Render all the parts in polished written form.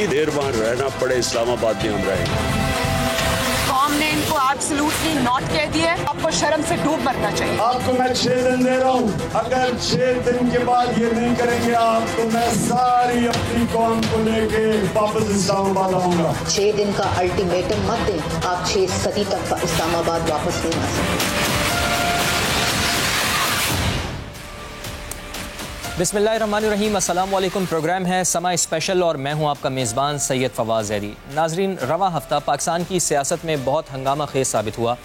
जितनी देर वहाँ रहना पड़े इस्लामाबाद में हम रहेंगे। कौम ने इनको एब्सोल्युटली नॉट कह दिया है, आपको शर्म से डूब मरना चाहिए। आपको मैं 6 दिन दे रहा हूँ, अगर 6 दिन के बाद ये नहीं करेंगे आप तो मैं सारी अपनी कौम को लेके वापस इस्लामाबाद आऊंगा। 6 दिन का अल्टीमेटम मत दें, आप 6 सदी तक इस्लामाबाद वापस नहीं आ सकते। बिस्मिल्लाहिर्रहमानिर्रहीम, अस्सलाम वालेकुम। प्रोग्राम है समा स्पेशल और मैं हूं आपका मेज़बान सैयद फवाज़ ज़ैदी। नाजरीन, रवा हफ्ता पाकिस्तान की सियासत में बहुत हंगामा खेज साबित हुआ।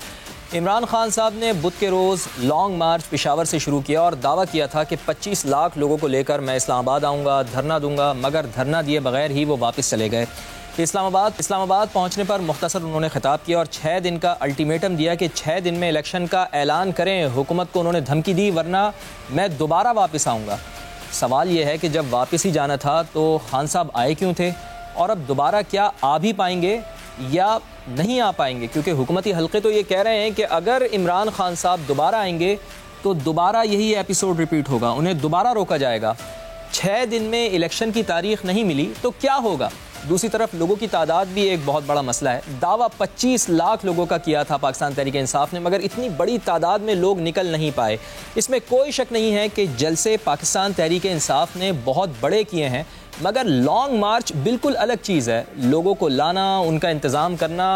इमरान खान साहब ने बुध के रोज़ लॉन्ग मार्च पेशावर से शुरू किया और दावा किया था कि 25 लाख लोगों को लेकर मैं इस्लामाबाद आऊँगा, धरना दूँगा, मगर धरना दिए बगैर ही वो वापस चले गए। इस्लामाबाद पहुंचने पर मुख्तसर उन्होंने खिताब किया और 6 दिन का अल्टीमेटम दिया कि 6 दिन में इलेक्शन का ऐलान करें। हुकूमत को उन्होंने धमकी दी, वरना मैं दोबारा वापस आऊँगा। सवाल ये है कि जब वापस ही जाना था तो खान साहब आए क्यों थे, और अब दोबारा क्या आ भी पाएंगे या नहीं आ पाएंगे? क्योंकि हुकूमती हल्के तो ये कह रहे हैं कि अगर इमरान खान साहब दोबारा आएंगे तो दोबारा यही एपिसोड रिपीट होगा, उन्हें दोबारा रोका जाएगा। 6 दिन में इलेक्शन की तारीख नहीं मिली तो क्या होगा? दूसरी तरफ लोगों की तादाद भी एक बहुत बड़ा मसला है। दावा 25 लाख लोगों का किया था पाकिस्तान तहरीक इंसाफ ने, मगर इतनी बड़ी तादाद में लोग निकल नहीं पाए। इसमें कोई शक नहीं है कि जलसे पाकिस्तान तहरीक इंसाफ ने बहुत बड़े किए हैं, मगर लॉन्ग मार्च बिल्कुल अलग चीज़ है। लोगों को लाना, उनका इंतज़ाम करना,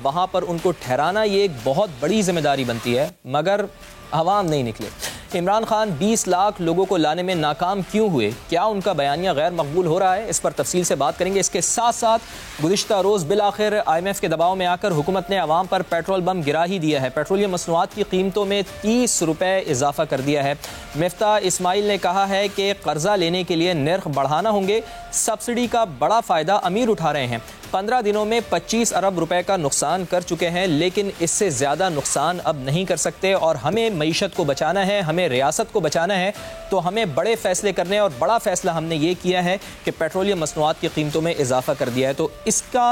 वहाँ पर उनको ठहराना, ये एक बहुत बड़ी जिम्मेदारी बनती है, मगर अवाम नहीं निकले। इमरान खान 20 लाख लोगों को लाने में नाकाम क्यों हुए? क्या उनका बयानिया गैर मकबूल हो रहा है? इस पर तफसील से बात करेंगे। इसके साथ साथ गुज़िश्ता रोज़ बिलाखिर IMF के दबाव में आकर हुकूमत ने अवाम पर पेट्रोल बम गिरा ही दिया है। पेट्रोलियम मसनूआत की कीमतों में 30 रुपये इजाफा कर दिया है। मिफ्ता इस्माइल ने कहा है कि कर्जा लेने के लिए नर्ख बढ़ाना होंगे। सब्सिडी का बड़ा फ़ायदा अमीर उठा रहे हैं। 15 दिनों में 25 अरब रुपए का नुकसान कर चुके हैं, लेकिन इससे ज़्यादा नुकसान अब नहीं कर सकते और हमें मईशत को बचाना है, हमें रियासत को बचाना है, तो हमें बड़े फैसले करने हैं। और बड़ा फैसला हमने ये किया है कि पेट्रोलियम मसनूआत की कीमतों में इजाफा कर दिया है। तो इसका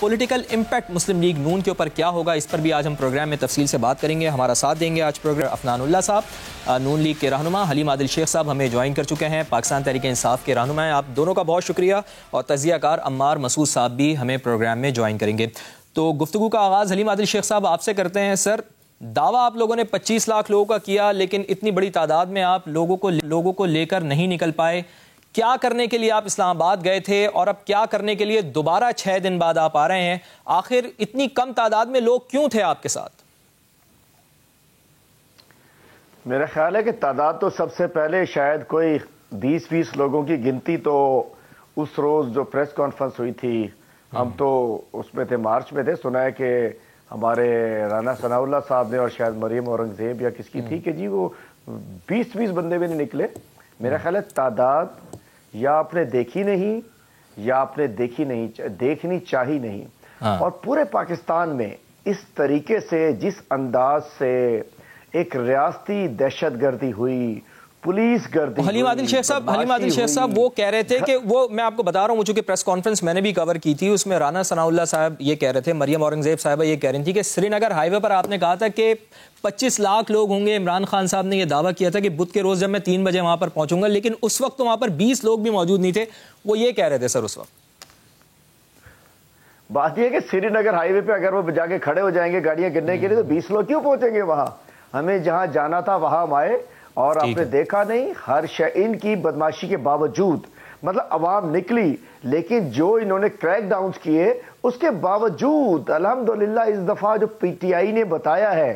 पॉलिटिकल इम्पैक्ट मुस्लिम लीग नून के ऊपर क्या होगा, इस पर भी आज हम प्रोग्राम में तफसील से बात करेंगे। हमारा साथ देंगे आज प्रोग्राम अफनानुल्लाह साहब, नून लीग के रहनुमा। हलीम आदिल शेख साहब हमें ज्वाइन कर चुके हैं, पाकिस्तान तहरीक इंसाफ के रहनुमा हैं। आप दोनों का बहुत शुक्रिया। और तज़ियाकार अम्मार मसूद साहब भी हमें प्रोग्राम में ज्वाइन करेंगे। तो गुफ्तगू का आगाज़ हलीम आदिल शेख साहब आपसे करते हैं। सर, दावा आप लोगों ने 25 लाख लोगों का किया, लेकिन इतनी बड़ी तादाद में आप लोगों को लेकर नहीं निकल पाए। क्या करने के लिए आप इस्लामाबाद गए थे और अब क्या करने के लिए दोबारा 6 दिन बाद आप आ रहे हैं? आखिर इतनी कम तादाद में लोग क्यों थे आपके साथ? मेरा ख्याल है कि तादाद तो सबसे पहले शायद कोई 20-20 लोगों की गिनती तो उस रोज़ जो प्रेस कॉन्फ्रेंस हुई थी, हम तो उसमें थे, मार्च में थे। सुना है कि हमारे राना सनाउल्लाह साहब ने और शायद मरियम औरंगजेब या किसकी थी कि जी वो 20-20 बंदे भी नहीं निकले। मेरा ख्याल है तादाद या आपने देखी नहीं या आपने देखनी चाहिए नहीं। और पूरे पाकिस्तान में इस तरीके से, जिस अंदाज से एक रियासती दहशतगर्दी हुई, पुलिस गर्दी। हलीम आदिल शेख साहब वो कह रहे थे कि वो, मैं आपको बता रहा हूँ, चूंकि प्रेस कॉन्फ्रेंस मैंने भी कवर की थी, उसमें राना सनाउल्लाह साहब ये कह रहे थे, मरियम औरंगजेब साहब ये कह रही थी कि श्रीनगर हाईवे पर आपने कहा था कि 25 लाख लोग होंगे। इमरान खान साहब ने यह दावा किया था कि बुध के रोज जब मैं 3 बजे वहां पर पहुंचूंगा, लेकिन उस वक्त तो वहां पर 20 लोग भी मौजूद नहीं थे। वो ये कह रहे थे सर उस वक्त। बात यह है कि श्रीनगर हाईवे पे अगर वो जाके खड़े हो जाएंगे गाड़ियां गिरने के लिए, तो 20 लोग क्यों पहुंचेंगे वहां? हमें जहां जाना था वहां हम आए। और आपने देखा नहीं, हर इनकी बदमाशी के बावजूद, मतलब अवाम निकली, लेकिन जो इन्होंने क्रैक डाउन किए उसके बावजूद अल्हम्दुलिल्लाह इस दफा जो PTI ने बताया है,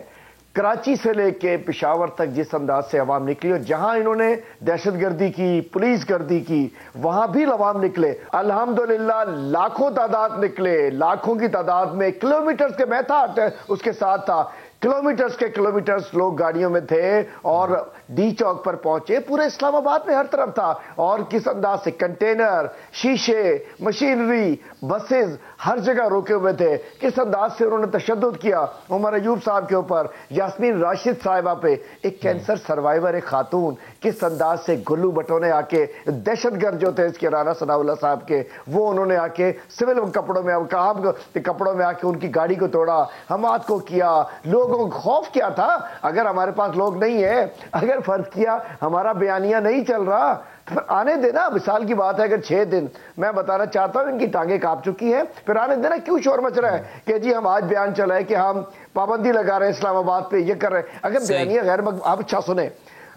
कराची से लेके पेशावर तक जिस अंदाज से अवाम निकली, और जहां इन्होंने दहशतगर्दी की, पुलिस गर्दी की, वहां भी अवाम निकले। अल्हम्दुलिल्लाह लाखों तादाद निकले, लाखों की तादाद में। किलोमीटर के, मैं था उसके साथ था, किलोमीटर्स के किलोमीटर्स लोग गाड़ियों में थे और डी चौक पर पहुंचे। पूरे इस्लामाबाद में हर तरफ था। और किस अंदाज से कंटेनर, शीशे, मशीनरी, बसेस हर जगह रोके हुए थे। किस अंदाज से उन्होंने तशद्दुद किया उमर अयूब साहब के ऊपर, यास्मीन राशिद साहिबा पे, एक कैंसर सर्वाइवर, एक खातून, किस अंदाज से गुल्लू भट्टो ने आके, दहशतगर्द जो थे इसके राना सनाउल्लाह साहब के, वो उन्होंने आके सिविल कपड़ों में, काम कपड़ों में आके उनकी गाड़ी को तोड़ा, हमाद को किया, लोग لوگوں کو خوف کیا تھا؟ اگر ہمارے پاس لوگ نہیں ہیں، اگر فرض کیا ہمارا بیانیہ نہیں چل رہا تو پھر آنے دینا. مثال کی بات ہے اگر 6 دن میں بتانا چاہتا ہوں ان کی ٹانگیں کانپ چکی ہیں، پھر آنے دینا. کیوں شور مچ رہا ہے کہ جی ہم آج بیان چلائے کہ ہم پابندی لگا رہے ہیں اسلام آباد پہ، یہ کر رہے ہیں. اگر بیانیہ غیر آپ اچھا سنیں،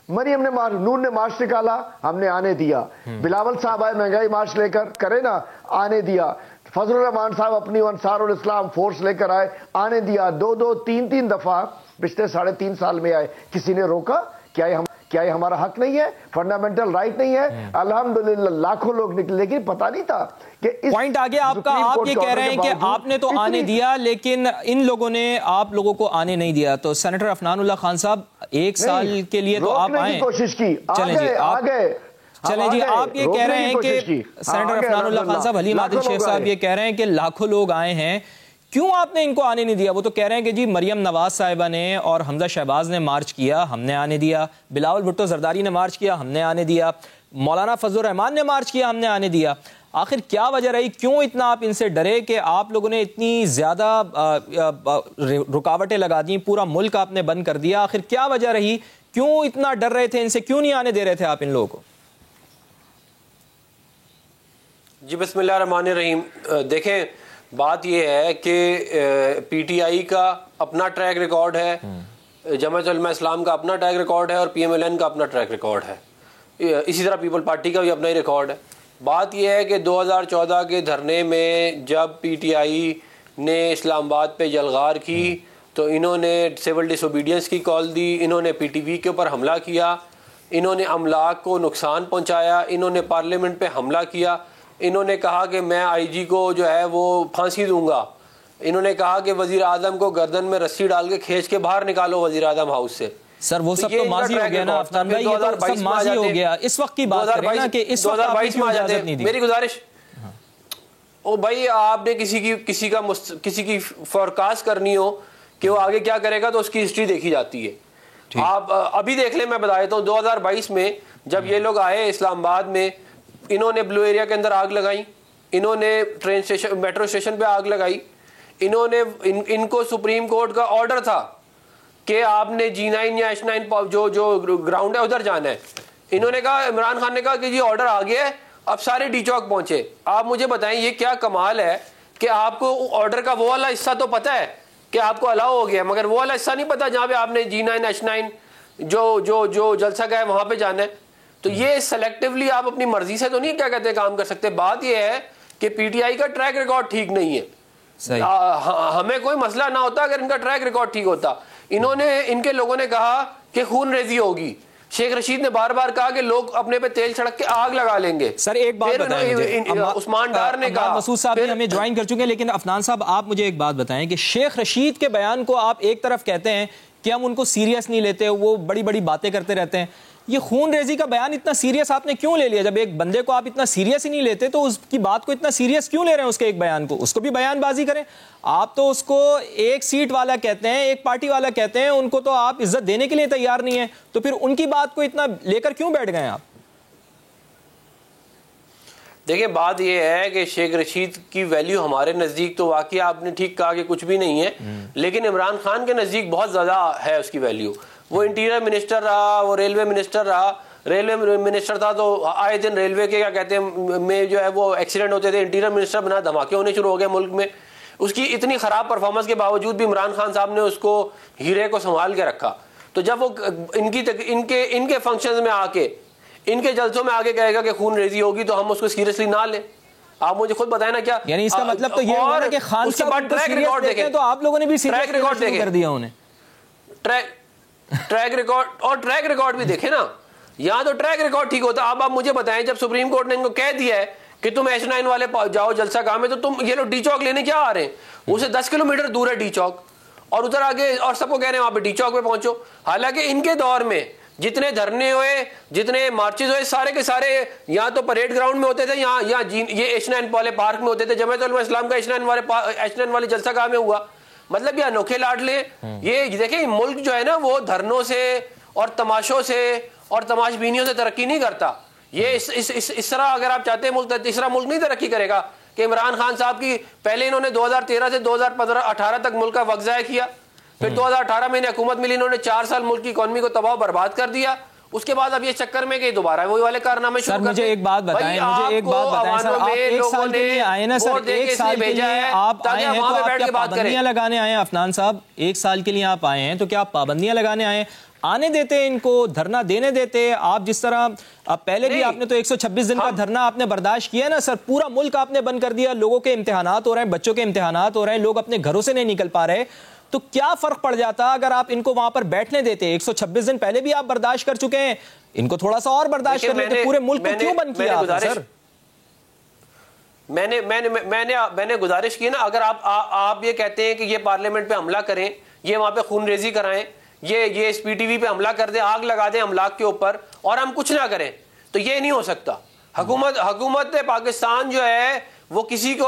مریم نے نون نے مارچ نکالا، ہم نے آنے دیا. بلاول صاحب آئے مہنگائی مارچ لے کر، کرے نا، آنے دیا. فضل الرحمان صاحب اپنی انصار الاسلام فورس لے کر آئے، آنے دیا. 2-3 دفعہ پچھلے 3.5 سال میں آئے. کسی نے روکا؟ کیا یہ ہمارا حق نہیں ہے؟ فنڈامنٹل رائٹ نہیں ہے؟ الحمدللہ لاکھوں لوگ نکلے، لیکن پتہ نہیں تھا کہ پوائنٹ آگے آپ کا. آپ یہ کہہ رہے ہیں کہ آپ نے تو آنے دیا لیکن ان لوگوں نے آپ لوگوں کو آنے نہیں دیا. تو سینیٹر عفنان اللہ خان صاحب 1 سال کے لیے تو آپ آئیں، کوشش کی، چلیں جی چلیں جی. آپ یہ کہہ رہے ہیں کہ سینیٹر عفنان اللہ خان صاحب، حلیم عادل شیخ صاحب یہ کہہ رہے ہیں کہ لاکھوں لوگ آئے ہیں، کیوں آپ نے ان کو آنے نہیں دیا؟ وہ تو کہہ رہے ہیں کہ جی مریم نواز صاحبہ نے اور حمزہ شہباز نے مارچ کیا، ہم نے آنے دیا. بلاول بھٹو زرداری نے مارچ کیا، ہم نے آنے دیا. مولانا فضل الرحمان نے مارچ کیا، ہم نے آنے دیا. آخر کیا وجہ رہی؟ کیوں اتنا آپ ان سے ڈرے کہ آپ لوگوں نے اتنی زیادہ رکاوٹیں لگا دیں، پورا ملک آپ نے بند کر دیا؟ آخر کیا وجہ رہی؟ کیوں اتنا ڈر رہے تھے ان سے؟ کیوں نہیں آنے دے رہے تھے آپ ان لوگوں کو؟ جی بسم اللہ الرحمن الرحیم. دیکھیں بات یہ ہے کہ پی ٹی آئی کا اپنا ٹریک ریکارڈ ہے، جماعت علماء اسلام کا اپنا ٹریک ریکارڈ ہے، اور پی ایم ایل این کا اپنا ٹریک ریکارڈ ہے. اسی طرح پیپل پارٹی کا بھی اپنا ہی ریکارڈ ہے. بات یہ ہے کہ 2014 کے دھرنے میں جب پی ٹی آئی نے اسلام آباد پہ یلغار کی تو انہوں نے سول ڈس اوبیڈینس کی کال دی، انہوں نے پی ٹی وی کے اوپر حملہ کیا، انہوں نے املاک کو نقصان پہنچایا، انہوں نے پارلیمنٹ پہ حملہ کیا، انہوں نے کہا کہ میں آئی جی کو جو ہے وہ پھانسی دوں گا، انہوں نے کہا کہ وزیر اعظم کو گردن میں رسی ڈال کے کھینچ کے باہر نکالو وزیر اعظم ہاؤس سے. سر وہ سب تو ماضی ہو گیا نا عفنان بھائی، یہ تو سب ماضی ہو گیا. اس وقت کی بات کریں نا کہ اس وقت آپ نے کیوں اجازت نہیں دی؟ میری گزارش او بھائی، آپ نے کسی کی فورکاسٹ کرنی ہو کہ وہ آگے کیا کرے گا تو اس کی ہسٹری دیکھی جاتی ہے. آپ ابھی دیکھ لیں، میں بتا دیتا ہوں. 2022 میں جب یہ لوگ آئے اسلام آباد میں، انہوں نے بلو ایریا کے اندر آگ لگائی، انہوں نے ٹرین اسٹیشن میٹرو اسٹیشن پہ آگ لگائی، انہوں نے ان کو سپریم کورٹ کا آرڈر تھا کہ آپ نے G9 یا H9 جو گراؤنڈ ہے ادھر جانا ہے. انہوں نے کہا، عمران خان نے کہا کہ جی آرڈر آ گیا ہے، اب سارے ڈی چوک پہنچے. آپ مجھے بتائیں یہ کیا کمال ہے کہ آپ کو آرڈر کا وہ والا حصہ تو پتہ ہے کہ آپ کو الاؤ ہو گیا، مگر وہ والا حصہ نہیں پتا جہاں پہ آپ نے G9 H9 جو جلسہ کا ہے وہاں پہ جانا ہے. تو یہ سلیکٹیولی آپ اپنی مرضی سے تو نہیں کیا کہتے ہیں کام کر سکتے. بات یہ ہے کہ پی ٹی آئی کا ٹریک ریکارڈ ٹھیک نہیں ہے. ہمیں کوئی مسئلہ نہ ہوتا اگر ان کا ٹریک ریکارڈ ٹھیک ہوتا. ان کے لوگوں نے کہا کہ خون ریزی ہوگی. شیخ رشید نے بار بار کہا کہ لوگ اپنے پہ تیل چھڑک کے آگ لگا لیں گے. سر ایک بات بتائیں، عثمان ڈار نے کہا، مسعود صاحب بھی ہمیں جوائن کر چکے ہیں، لیکن عفنان صاحب آپ مجھے ایک بات بتائیں کہ شیخ رشید کے بیان کو آپ ایک طرف کہتے ہیں کہ ہم ان کو سیریس نہیں لیتے، وہ بڑی بڑی باتیں کرتے رہتے ہیں. یہ خون ریزی کا بیان اتنا سیریس آپ نے کیوں لے لیا؟ جب ایک بندے کو آپ اتنا سیریس ہی نہیں لیتے تو اس کی بات کو اتنا سیریس کیوں لے رہے ہیں؟ اس کے ایک بیان کو، اس کو بھی بیان بازی کریں. آپ تو اس کو ایک سیٹ والا کہتے ہیں، ایک پارٹی والا کہتے ہیں، ان کو تو آپ عزت دینے کے لیے تیار نہیں ہیں، تو پھر ان کی بات کو اتنا لے کر کیوں بیٹھ گئے آپ؟ دیکھیں بات یہ ہے کہ شیخ رشید کی ویلیو ہمارے نزدیک تو واقعی آپ نے ٹھیک کہا کہ کچھ بھی نہیں ہے، لیکن عمران خان کے نزدیک بہت زیادہ ہے اس کی ویلیو. وہ انٹیریئر منسٹر رہا، وہ ریلوے منسٹر رہا. ریلوے منسٹر تھا تو آئے دن ریلوے کے کیا کہتے ہیں میں جو ہے وہ ایکسیڈنٹ ہوتے تھے. انٹیریئر منسٹر بنا، دھماکے ہونے شروع ہو گئے ملک میں. اس کی اتنی خراب پرفارمنس کے باوجود بھی عمران خان صاحب نے اس کو ہیرے کو سنبھال کے رکھا. تو جب وہ ان کے فنکشنز میں آ کے، ان کے جلسوں میں آگے کہے گا کہ خون ریزی ہوگی تو ہم اس کو سیریسلی نہ لیں. آپ مجھے خود بتائیں نا کیا یعنی اس کا مطلب تو یہ ہوا کہ خان صاحب کو سیریس دیکھیں تو آپ لوگوں نے بھی سیریس ریکارڈ کر دیا انہیں. ٹریک ریکارڈ بھی دیکھیں نا، یہاں تو ٹریک ریکارڈ ٹھیک ہوتا. آپ مجھے بتائیں جب سپریم کورٹ نے ان کو کہہ دیا ہے کہ تم H9 والے جاؤ جلسہ گاہ میں، تو تم یہ لوگ ڈی چوک لینے کیا آ رہے ہیں؟ اسے 10 کلومیٹر دور ہے ڈی چوک، اور ادھر آگے اور سب کو کہہ رہے ہیں وہاں پہ ڈی چوک پہ پہنچو. حالانکہ ان کے دور میں جتنے دھرنے ہوئے، جتنے مارچز ہوئے، سارے کے سارے یا تو پریڈ گراؤنڈ میں ہوتے تھے، یا یہ H9 والے پارک میں ہوتے تھے. جماعت علماء اسلام کا H9 والے جلسہ گاہ میں ہوا. مطلب یہ انوکھے لاڈلے. یہ دیکھیں ملک جو ہے نا وہ دھرنوں سے اور تماشوں سے اور تماش بینیوں سے ترقی نہیں کرتا. یہ اس طرح اگر آپ چاہتے ہیں ملک، تیسرا ملک نہیں ترقی کرے گا کہ عمران خان صاحب کی پہلے انہوں نے 2013 سے 2018 تک ملک کا وقت ضائع کیا. پھر 2018 میں حکومت ملی, انہوں نے 4 سال ملک کی اکانومی کو تباہ برباد کر دیا. اس کے بعد اب یہ چکر میں کہ دوبارہ وہی والے کارنامے شروع کر دیں. مجھے ایک بات بتائیں سر, آپ ایک سال کے لیے آئے نا سر, ایک سال کے لیے آپ آئے ہیں تو آپ کیا پابندیاں لگانے آئے ہیں؟ عفنان صاحب, ایک سال کے لیے آپ آئے ہیں تو کیا آپ پابندیاں لگانے آئے ہیں؟ آنے دیتے ان کو, دھرنا دینے دیتے. آپ جس طرح پہلے بھی آپ نے تو 126 دن کا دھرنا آپ نے برداشت کیا نا سر, پورا ملک آپ نے بند کر دیا, لوگوں کے امتحانات ہو رہے ہیں, بچوں کے امتحانات ہو رہے ہیں, لوگ اپنے گھروں سے نہیں نکل پا رہے. تو کیا فرق پڑ جاتا اگر آپ ان کو وہاں پر بیٹھنے دیتے؟ 126 دن پہلے بھی آپ برداشت کر چکے ہیں, ان کو تھوڑا سا اور برداشت کر لیتے. پورے ملک کو کیوں بند کیا آپ سر؟ میں نے گزارش کی نا, اگر آپ یہ کہتے ہیں کہ یہ پارلیمنٹ پہ حملہ کریں, یہ وہاں پہ خون ریزی کرائیں, یہ اس پی ٹی وی پہ حملہ کر دیں, آگ لگا دیں املاک کے اوپر, اور ہم کچھ نہ کریں, تو یہ نہیں ہو سکتا. حکومت پاکستان جو ہے وہ کسی کو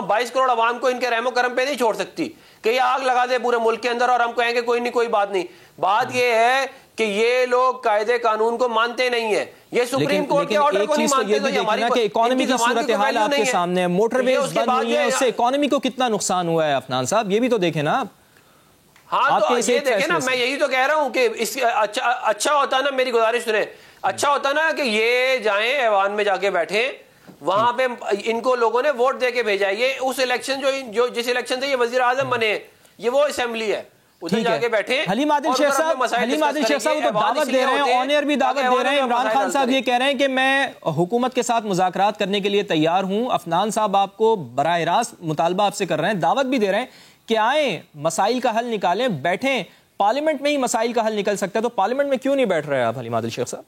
22 کروڑ عوام کو ان کے رحم و کرم پہ نہیں چھوڑ سکتی کہ یہ آگ لگا دے پورے ملک کے اندر اور ہم کہیں کہ کوئی نہیں, کوئی بات نہیں. بات یہ ہے کہ یہ لوگ قاعدے قانون کو مانتے نہیں ہیں, یہ سپریم کورٹ کے آرڈر کو نہیں مانتے. تو یہ ہماری اکانومی کی صورتحال آپ کے سامنے ہے, موٹر ویز بند ہوئی ہیں, اس سے اکانومی کو کتنا نقصان ہوا ہے عفنان صاحب, یہ بھی تو دیکھیں نا آپ. ہاں تو یہ دیکھیں نا, میں یہی تو کہہ رہا ہوں کہ اچھا ہوتا نا, میری گزارش سنیں, اچھا ہوتا نا کہ یہ جائیں ایوان میں جا کے بیٹھیں, وہاں پہ ان کو لوگوں نے ووٹ دے کے بھیجا. یہ اس الیکشن جو جس الیکشن سے یہ وزیر اعظم بنے, یہ وہ اسمبلی ہے, ادھر جا کے بیٹھے. حلیم عادل شیخ صاحب تو دعوت دے رہے ہیں, آن ایئر بھی دعوت دے رہے ہیں. عمران خان صاحب یہ کہہ رہے ہیں کہ میں حکومت کے ساتھ مذاکرات کرنے کے لیے تیار ہوں. عفنان صاحب آپ کو براہ راست مطالبہ آپ سے کر رہے ہیں, دعوت بھی دے رہے ہیں کہ آئیں, مسائل کا حل نکالیں, بیٹھیں. پارلیمنٹ میں ہی مسائل کا حل نکل سکتا ہے, تو پارلیمنٹ میں کیوں نہیں بیٹھ رہے آپ حلیم عادل شیخ صاحب؟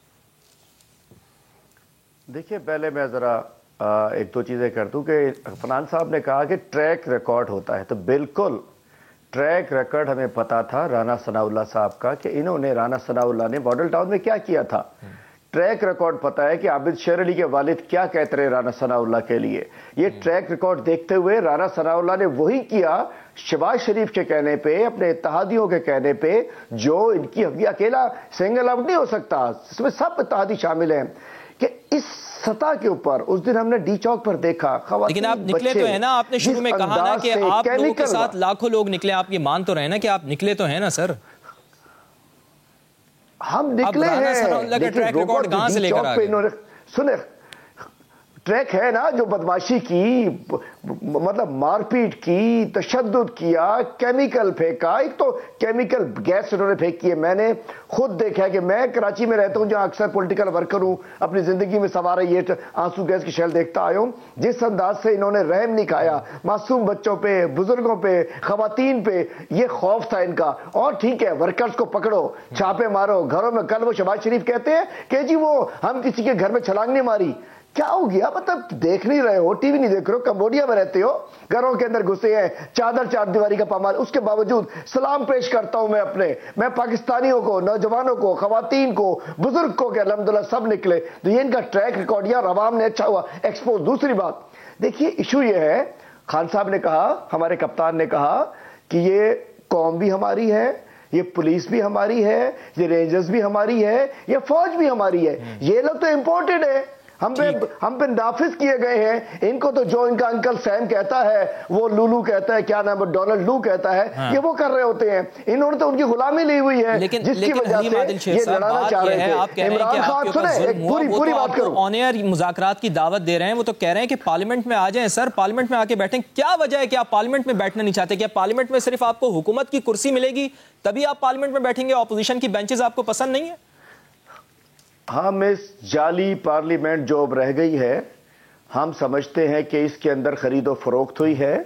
دیکھیے, پہلے میں ذرا ایک دو چیزیں کر دوں کہ عفنان صاحب نے کہا کہ ٹریک ریکارڈ ہوتا ہے, تو بالکل ٹریک ریکارڈ ہمیں پتا تھا رانا ثناء اللہ صاحب کا کہ انہوں نے, رانا ثناء اللہ نے ماڈل ٹاؤن میں کیا کیا تھا. ٹریک ریکارڈ پتا ہے کہ عابد شیر علی کے والد کیا کہتے رہے رانا ثناء اللہ کے لیے. یہ ٹریک ریکارڈ دیکھتے ہوئے رانا ثناء اللہ نے وہی کیا شہباز شریف کے کہنے پہ, اپنے اتحادیوں کے کہنے پہ, جو ان کی اکیلا سنگل آؤٹ نہیں ہو سکتا, اس میں سب اتحادی شامل ہیں. کہ اس سطح کے اوپر اس دن ہم نے ڈی چوک پر دیکھا, لیکن آپ نکلے تو ہیں نا, آپ نے شروع میں کہا نا کہ آپ لوگوں کے ساتھ لاکھوں لوگ نکلے, آپ یہ مان تو رہے نا کہ آپ نکلے تو ہیں نا سر؟ ہم نکلے ہیں, ٹریک ریکارڈ کہاں سے لے کر آگے؟ سنیں, ٹریک ہے نا, جو بدماشی کی, مطلب مار پیٹ کی, تشدد کیا, کیمیکل پھینکا. ایک تو کیمیکل گیس انہوں نے پھینکی ہے, میں نے خود دیکھا ہے کہ میں کراچی میں رہتا ہوں جہاں اکثر پولیٹیکل ورکر ہوں, اپنی زندگی میں سوارا یہ آنسو گیس کی شیل دیکھتا آیا ہوں. جس انداز سے انہوں نے رحم نہیں کھایا معصوم بچوں پہ, بزرگوں پہ, خواتین پہ, یہ خوف تھا ان کا. اور ٹھیک ہے, ورکرز کو پکڑو, چھاپے مارو گھروں میں. کل وہ شہباز شریف کہتے ہیں کہ جی وہ ہم کسی کے گھر میں چھلانگ نہیں ماری. کیا ہو گیا؟ مطلب دیکھ نہیں رہے ہو, ٹی وی نہیں دیکھ رہے ہو, کمبوڈیا میں رہتے ہو, گھروں کے اندر گھسے ہیں, چار دیواری کا پامال. اس کے باوجود سلام پیش کرتا ہوں میں پاکستانیوں کو, نوجوانوں کو, خواتین کو, بزرگ کو, کہ الحمدللہ سب نکلے. تو یہ ان کا ٹریک ریکارڈ یا عوام نے اچھا ہوا ایکسپوز. دوسری بات دیکھیے, ایشو یہ ہے, خان صاحب نے کہا, ہمارے کپتان نے کہا کہ یہ قوم بھی ہماری ہے, یہ پولیس بھی ہماری ہے, یہ رینجرز بھی ہماری ہے, یہ فوج بھی ہماری ہے. یہ لوگ تو امپورٹڈ ہے, ہم پہ نافذ کیے گئے ہیں. ان کو تو جو ان کا انکل سیم کہتا ہے, وہ لولو کہتا ہے, کیا نام ہے, ڈونلڈ لو کہتا ہے, یہ وہ کر رہے ہوتے ہیں. انہوں نے تو ان کی غلامی لی ہوئی ہے, جس کی وجہ سے یہ لڑانا چاہ رہے تھے. عمران خان, سنیں ایک پوری بات کروں, آن ایئر مذاکرات کی دعوت دے رہے ہیں, وہ تو کہہ رہے ہیں کہ پارلیمنٹ میں آ جائیں سر, پارلیمنٹ میں آ کے بیٹھیں. کیا وجہ ہے کہ آپ پارلیمنٹ میں بیٹھنا نہیں چاہتے؟ کیا پارلیمنٹ میں صرف آپ کو حکومت کی کرسی ملے گی تبھی آپ پارلیمنٹ میں بیٹھیں گے, اپوزیشن کی بینچز آپ کو پسند نہیں ہے؟ ہم اس جعلی پارلیمنٹ جو اب رہ گئی ہے, ہم سمجھتے ہیں کہ اس کے اندر خرید و فروخت ہوئی ہے,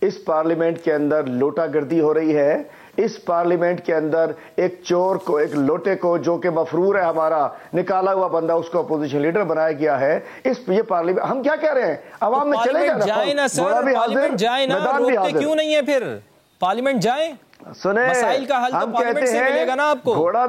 اس پارلیمنٹ کے اندر لوٹا گردی ہو رہی ہے, اس پارلیمنٹ کے اندر ایک چور کو, ایک لوٹے کو, جو کہ مفرور ہے ہمارا نکالا ہوا بندہ, اس کو اپوزیشن لیڈر بنایا گیا ہے. یہ پارلیمنٹ ہم کیا کہہ رہے ہیں, عوام میں چلے گا نا سر, پارلیمنٹ جائیں نا, روکتے کیوں نہیں ہے پھر؟ پارلیمنٹ جائیں, سنیں, مسائل کا حل تو پارلیمنٹ سے ملے گا نا آپ کو. گھوڑا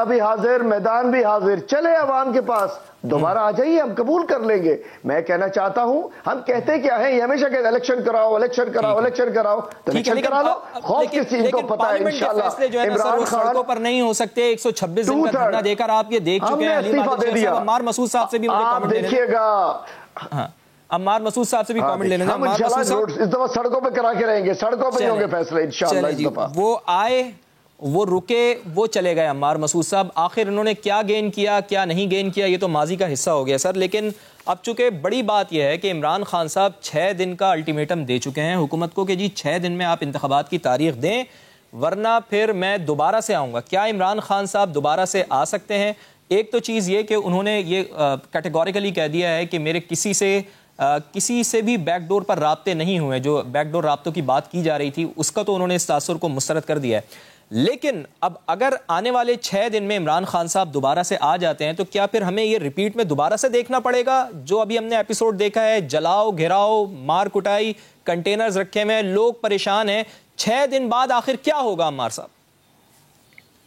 بھی حاضر, میدان بھی حاضر, چلے عوام کے پاس, دوبارہ آ جائیے, ہم قبول کر لیں گے. میں کہنا چاہتا ہوں, ہم کہتے کیا ہیں, یہ ہمیشہ کہتے الیکشن کراؤ, الیکشن کراؤ, الیکشن کراؤ, تو الیکشن کرا لو. خوف کس چیز کو پتا ہے؟ انشاءاللہ عمران خان پر نہیں ہو سکتے. 126 دن کا دھرنا دے کر آپ یہ دیکھ چکے ہیں. استعفیٰ دے دیا. عمار مسعود صاحب سے بھی آپ دیکھیے گا, अम्मार मसूद साहब से भी कमेंट ले लेना। अम्मार मसूद साहब इस दफा सड़कों पे करा के रहेंगे, सड़कों पे होंगे फैसले इंशाअल्लाह इस दफा। वो आए, वो रुके, वो चले गए। अम्मार मसूद साहब आखिर इन्होंने क्या गेन किया, क्या नहीं गेन किया, ये तो माजी का हिस्सा हो गया सर। लेकिन अब चूंकि बड़ी बात यह है कि इमरान खान साहब 6 दिन का अल्टीमेटम दे चुके हैं हुकूमत को कि जी 6 दिन में आप इंतखाबात की तारीख दें वरना फिर मैं दोबारा से आऊँगा। क्या इमरान खान साहब दोबारा से आ सकते हैं? एक तो चीज़ ये कि उन्होंने ये कैटेगोरिकली कह दिया है कि मेरे किसी से भी बैकडोर पर राब्ते नहीं हुए। जो बैकडोर राब्तों की बात की जा रही थी उसका तो उन्होंने इस तासुर को मुस्तरद कर दिया है। लेकिन अब अगर आने वाले 6 दिन में इमरान खान साहब दोबारा से आ जाते हैं तो क्या फिर हमें ये रिपीट में दोबारा से देखना पड़ेगा जो अभी हमने एपिसोड देखा है? जलाओ, घिराओ, मार कुटाई, कंटेनर्स रखे हुए हैं, लोग परेशान हैं। 6 दिन बाद आखिर क्या होगा अम्मार साहब?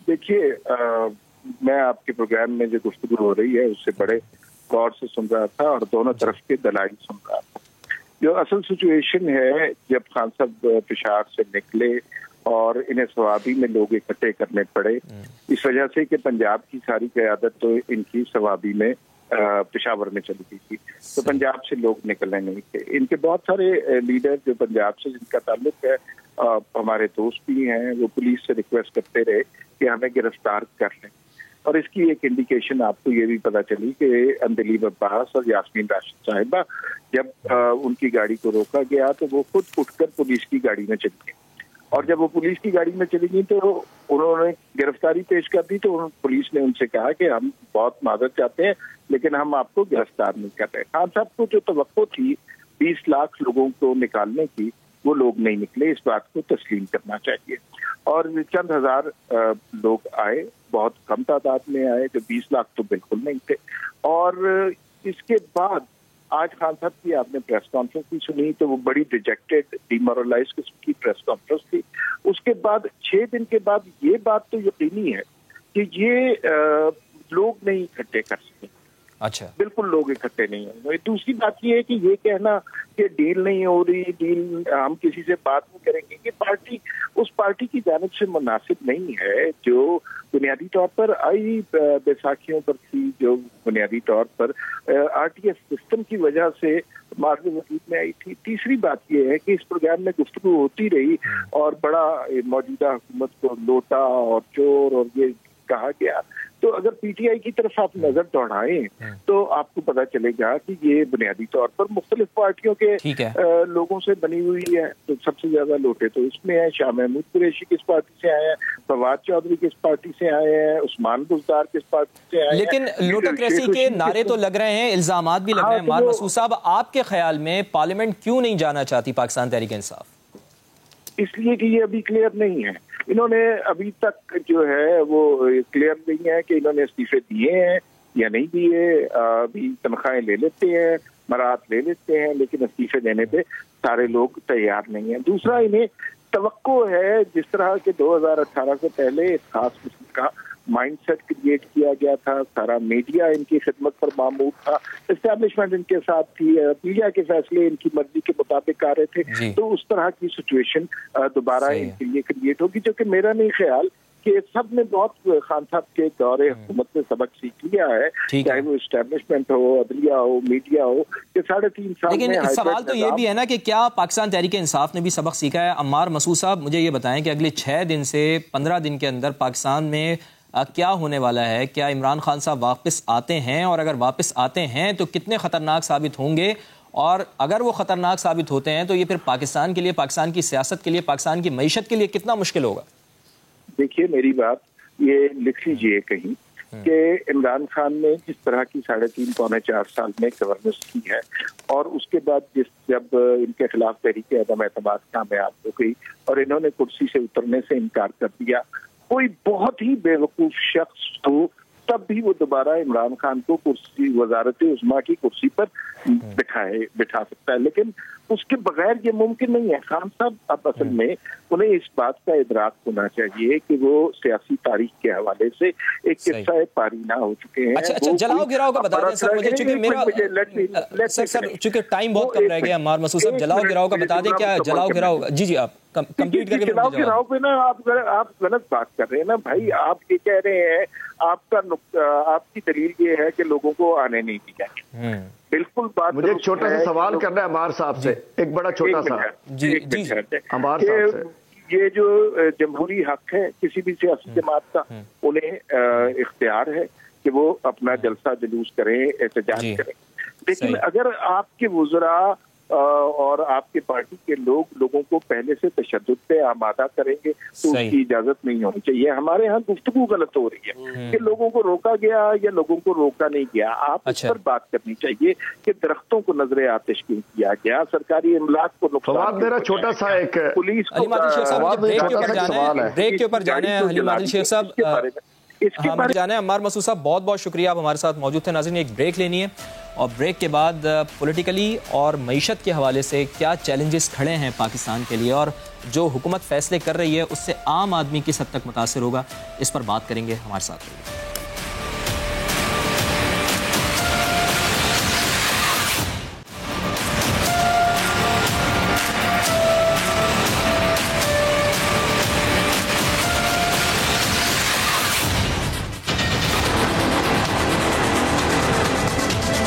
देखिए, मैं आपके प्रोग्राम में जो गुफ्तगू हो रही है उससे बड़े गौर से सुन रहा था और दोनों तरफ के दलाइल सुन रहा था। जो असल सिचुएशन है, जब खान साहब पेशावर से निकले और इन्हें सवाबी में लोग इकट्ठे करने पड़े, इस वजह से कि पंजाब की सारी क़यादत तो इनकी सवाबी में पेशावर में चली गई थी, तो पंजाब से लोग निकलने नहीं थे। इनके बहुत सारे लीडर जो पंजाब से जिनका ताल्लुक है, हमारे दोस्त भी हैं, वो पुलिस से रिक्वेस्ट करते रहे कि हमें गिरफ्तार कर लें। और इसकी एक इंडिकेशन आपको ये भी पता चली कि अंदलीब अब्बास और यास्मीन राशिद साहिबा, जब उनकी गाड़ी को रोका गया तो वो खुद उठकर पुलिस की गाड़ी में चली गई। और जब वो पुलिस की गाड़ी में चली गई तो उन्होंने गिरफ्तारी पेश कर दी। तो पुलिस ने उनसे कहा कि हम बहुत माजरत चाहते हैं लेकिन हम आपको गिरफ्तार नहीं कर रहे। खान साहब को जो तवक्को थी 20 लाख लोगों को निकालने की, वो लोग नहीं निकले। इस बात को तस्लीम करना चाहिए। और चंद हजार लोग आए, बहुत कम तादाद में आए, जो 20 लाख तो बिल्कुल नहीं थे। और इसके बाद आज खान साहब की आपने प्रेस कॉन्फ्रेंस भी सुनी तो वो बड़ी डिजेक्टेड, डिमोरलाइज किस्म की प्रेस कॉन्फ्रेंस थी। उसके बाद 6 दिन के बाद ये बात तो यकीनी है कि ये लोग नहीं इकट्ठे कर सके। अच्छा, बिल्कुल लोग इकट्ठे नहीं होंगे। दूसरी बात ये है कि ये कहना कि डील नहीं हो रही, डील हम किसी से बात नहीं करेंगे, ये पार्टी उस पार्टी की जानिब से मुनासिब नहीं है जो बुनियादी तौर पर आई बैसाखियों पर थी, जो बुनियादी तौर पर आरटीएस सिस्टम की वजह से मार्ग वजूद में आई थी। तीसरी बात ये है कि इस प्रोग्राम में गुफ्तगू होती रही और बड़ा मौजूदा हुकूमत को लोटा और चोर और ये कहा गया। तो अगर पीटीआई की तरफ आप नजर दौड़ाएं तो आपको पता चलेगा कि ये बुनियादी तौर पर मुख्तलिफ पार्टियों के लोगों से बनी हुई है। तो सबसे ज्यादा लोटे तो इसमें है। शाह महमूद कुरैशी किस पार्टी से आए हैं, फवाद चौधरी किस पार्टी से आए हैं, उस्मान बुज़दार किस पार्टी से आए हैं। लेकिन लोटोक्रेसी के नारे तो लग रहे हैं, इल्जामात भी लग रहे हैं। अम्मार मसूद साहब, आपके ख्याल में पार्लियामेंट क्यों नहीं जाना चाहती पाकिस्तान तहरीक इंसाफ? इसलिए कि ये अभी क्लियर नहीं है। इन्होंने अभी तक जो है वो क्लियर नहीं है कि इन्होंने इस्तीफे दिए हैं या नहीं दिए। अभी तनख्वाहें ले लेते हैं, मराहत ले लेते हैं, लेकिन इस्तीफे देने पे सारे लोग तैयार नहीं हैं। दूसरा, इन्हें तवक्को है जिस तरह के 2018 से पहले एक खास किस्म का माइंडसेट क्रिएट किया गया था, सारा मीडिया इनकी खिदमत पर मामूर था, एस्टैब्लिशमेंट इनके साथ थी, मीडिया के फैसले इनकी मर्जी के मुताबिक आ रहे थे। तो उस तरह की सिचुएशन दोबारा इनके लिए क्रिएट होगी, जो कि मेरा नहीं ख्याल कि सब ने बहुत खान साहब के दौरे हुकूमत से सबक सीख लिया है, चाहे वो एस्टैब्लिशमेंट हो, अदलिया हो, मीडिया हो, कि 3.5 साल। लेकिन सवाल तो ये भी है ना कि क्या पाकिस्तान तहरीक इंसाफ ने भी सबक सीखा है? अम्मार मसूद साहब, मुझे ये बताएं कि अगले 6 दिन से 15 दिन के अंदर पाकिस्तान में क्या होने वाला है? क्या इमरान खान साहब वापस आते हैं? और अगर वापस आते हैं तो कितने खतरनाक साबित होंगे? और अगर वो खतरनाक साबित होते हैं तो ये फिर पाकिस्तान के लिए, पाकिस्तान की सियासत के लिए, पाकिस्तान की मईशत के लिए कितना मुश्किल होगा? देखिए, मेरी बात ये लिख लीजिए कहीं कि इमरान खान ने जिस तरह की 3.5 पौने 4 साल में गवर्नेंस की है और उसके बाद जब इनके खिलाफ तहरीक अदम एतमाद कामयाब हो गई और इन्होंने कुर्सी से उतरने से इनकार कर दिया, कोई बहुत ही बेवकूफ शख्स हो तब भी वो दोबारा इमरान खान को कुर्सी, वजारत उस्मा की कुर्सी पर बिठा सकता है, लेकिन उसके बगैर ये मुमकिन नहीं है। खान साहब अब असल में उन्हें इस बात का इदराक होना चाहिए कि वो सियासी तारीख के हवाले से एक किस्सा पारीना हो चुके हैं। अच्छा, जलाओ गिराओ का बता दें सर मुझे, चूंकि मेरा सर चूंकि टाइम बहुत कम रह गया। अम्मार मसूद साहब, जलाओ गिराओ का बता दें, क्या जलाओ गिराओ? जी आप کمپلیٹ کرके चुनाव के राह पे ना आप गलत बात कर रहे हैं ना भाई। आप ये कह रहे हैं आपकी दलील ये है कि लोगों को आने नहीं दिया। बिल्कुल बात। मुझे एक छोटा सा सवाल करना है अमार साहब से, एक बड़ा छोटा सा जी अमार साहब से। ये जो जमहूरी हक है किसी भी सियासी जमात का, उन्हें इख्तियार है कि वो अपना जलसा जुलूस करें, एहतजाज करें, लेकिन अगर आपके वुज़रा और आपके पार्टी के लोगों को पहले से तशद्दुद पे आमादा करेंगे तो उसकी इजाजत नहीं होनी चाहिए। हमारे यहाँ गुफ्तगू गलत हो रही है कि लोगों को रोका गया या लोगों को रोका नहीं गया। आप इस पर बात करनी चाहिए कि दरख्तों को नजरे आतिश क्यों किया गया, सरकारी इमलाक को नुकसान। मेरा छोटा सा एक पुलिस ब्रेक के ऊपर जाने हैं हलीम आदिल शेख साहब, हमारे जाने अम्मार मसूद साहब बहुत बहुत शुक्रिया, आप हमारे साथ मौजूद थे। नाज़रीन एक ब्रेक लेनी है और ब्रेक के बाद पॉलिटिकली और मईशत के हवाले से क्या चैलेंजेस खड़े हैं पाकिस्तान के लिए और जो हुकूमत फैसले कर रही है उससे आम आदमी किस हद तक मुतासिर होगा, इस पर बात करेंगे। हमारे साथ रहिए।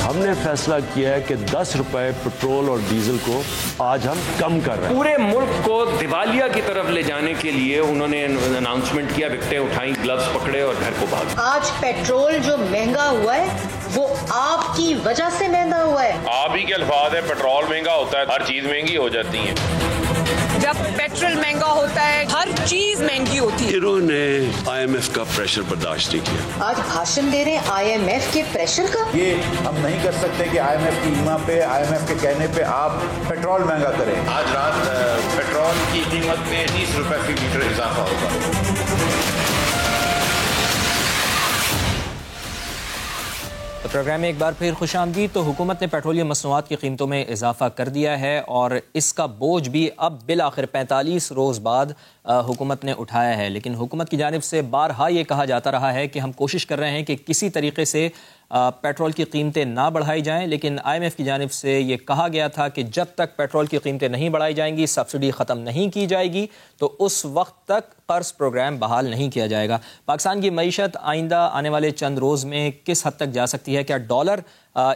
हमने फैसला किया है कि 10 रुपए पेट्रोल और डीजल को आज हम कम कर रहे हैं। पूरे मुल्क को दिवालिया की तरफ ले जाने के लिए उन्होंने अनाउंसमेंट किया, विकटें उठाई, ग्लव्स पकड़े और घर को भागे। आज पेट्रोल जो महंगा हुआ है वो आपकी वजह से महंगा हुआ है। आप ही के अल्फाज है, पेट्रोल महंगा होता है, हर चीज महंगी हो जाती है। जब पेट्रोल महंगा होता है हर चीज महंगी होती है। इन्होंने IMF का प्रेशर बर्दाश्त नहीं किया। आज भाषण दे रहे हैं IMF के प्रेशर का। ये हम नहीं कर सकते कि IMF की ईमा पे, IMF के कहने पे आप पेट्रोल महंगा करें। आज रात पेट्रोल की कीमत में 30 रुपए फी लीटर इजाफा होगा। तो प्रोग्राम में एक बार फिर खुश आमदीद। तो हुकूमत ने पेट्रोलियम मसनूआत की कीमतों में इजाफा कर दिया है और इसका बोझ भी अब बिल आखिर 45 रोज़ बाद हुकूमत ने उठाया है। लेकिन हुकूमत की जानिब से बारहा ये कहा जाता रहा है कि हम कोशिश कर रहे हैं कि किसी तरीके से पेट्रोल की कीमतें ना बढ़ाई जाएं, लेकिन IMF की जानिब से ये कहा गया था कि जब तक पेट्रोल की कीमतें नहीं बढ़ाई जाएंगी, सब्सिडी ख़त्म नहीं की जाएगी, तो उस वक्त तक कर्ज प्रोग्राम बहाल नहीं किया जाएगा। पाकिस्तान की मईशत आइंदा आने वाले चंद रोज़ में किस हद तक जा सकती है? क्या डॉलर